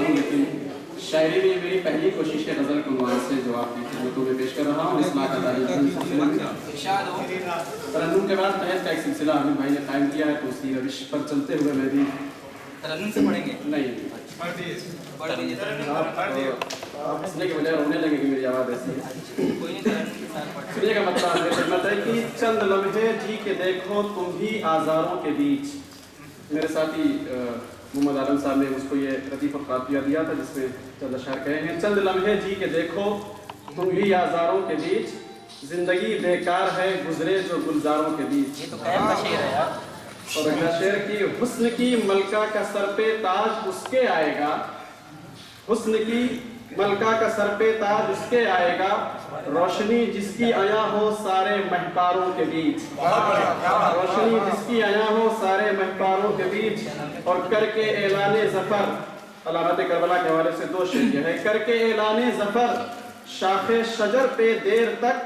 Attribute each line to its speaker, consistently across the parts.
Speaker 1: लेकिन शायरी में मेरी पहली कोशिश है गज़ल को नुआंस से जो आपकी खिदमतों में पेश कर रहा हूँ। इस्लाह का तरन्नुम के बाद तहत का एक सिलसिला आमिर भाई ने कायम किया है, तो उसी रविश पर चलते हुए मैं भी
Speaker 2: तरन्नुम से पढ़ेंगे
Speaker 1: नहीं आप हंसने के बजाय रोने लगे कि मेरी आवाज़ ऐसी है।
Speaker 2: कोई नहीं, तरन्नुम के साथ पढ़
Speaker 1: सुनिए का मतलब मेरी खिदमत है कि चंद लम्हे जी के देखो तुम भी आज़ारों के बीच। मेरे साथी मोहम्मद आलम साहब ने मुझको ये लतीफ़ और काफ़िया दिया था जिसमें चंद अशआर कहे हैं। चंद लम्हे जी के देखो तुम भी आज़ारों के बीच, जिंदगी बेकार है गुजरे जो गुलजारों के बीच।
Speaker 2: ये तो कायम का शेर है यार।
Speaker 1: और अगला शेर की हुस्न की मलका का सर पे ताज उसके आएगा, हुस्न की मलका का सर पे ताज उसके आएगा, रोशनी जिसकी आया हो सारे महपारों के बीच। रोशनी जिसकी आया हो सारे महपारों के बीच। और करके ऐलाने ज़फ़र, अलामत करबला के हवाले से दो शेर है। करके ऐलाने ज़फ़र शाखे शजर पे देर तक,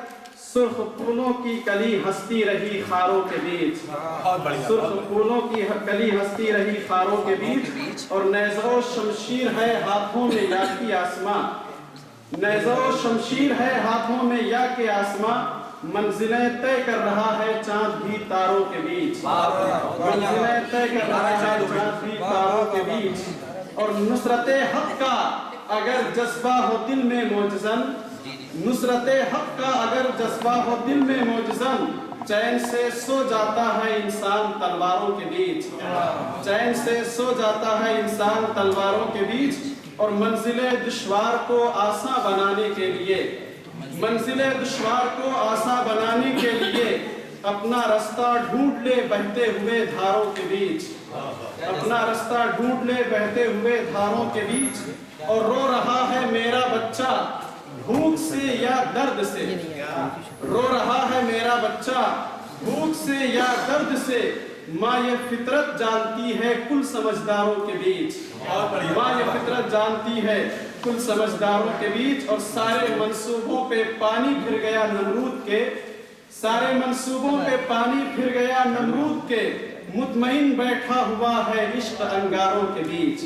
Speaker 1: सुर्ख फूलों की कली हंसती रही खारों के बीच। सुर्ख फूलों की कली हंसती रही खारों के बीच। और नेज़ो शमशीर है हाथों में या की आसमां, नेज़ो शमशीर है हाथों में या के आसमां, मंजिलें तय कर रहा है चांद भी तारों के बीच। मंजिलें तय कर रहा है चांद भी तारों के बीच। और नुसरते हक का अगर जज्बा हो दिल में मोजज़न, नुसरते हक का अगर जज्बा हो दिल में मोजज़न, चैन से सो जाता है इंसान तलवारों के बीच। चैन से सो जाता है इंसान तलवारों के बीच। और मंजिले दुश्वार को आसान बनाने के लिए, मंजिले दुश्वार को आसान बनाने के लिए, अपना रास्ता ढूंढ ले बहते हुए धारों के बीच। अपना रास्ता ढूंढ ले बहते हुए धारों के बीच। और रो रहा है मेरा बच्चा भूख से या दर्द से, रो रहा है मेरा बच्चा भूख से या दर्द से, माँ ये फितरत जानती है कुल समझदारों के बीच। माँ ये फितरत जानती है कुल समझदारों के बीच। और सारे मंसूबों पे पानी फिर गया नमरूद के, सारे मंसूबों पे पानी फिर गया नमरूद के, मुतमईन बैठा हुआ है इश्क अंगारों के बीच।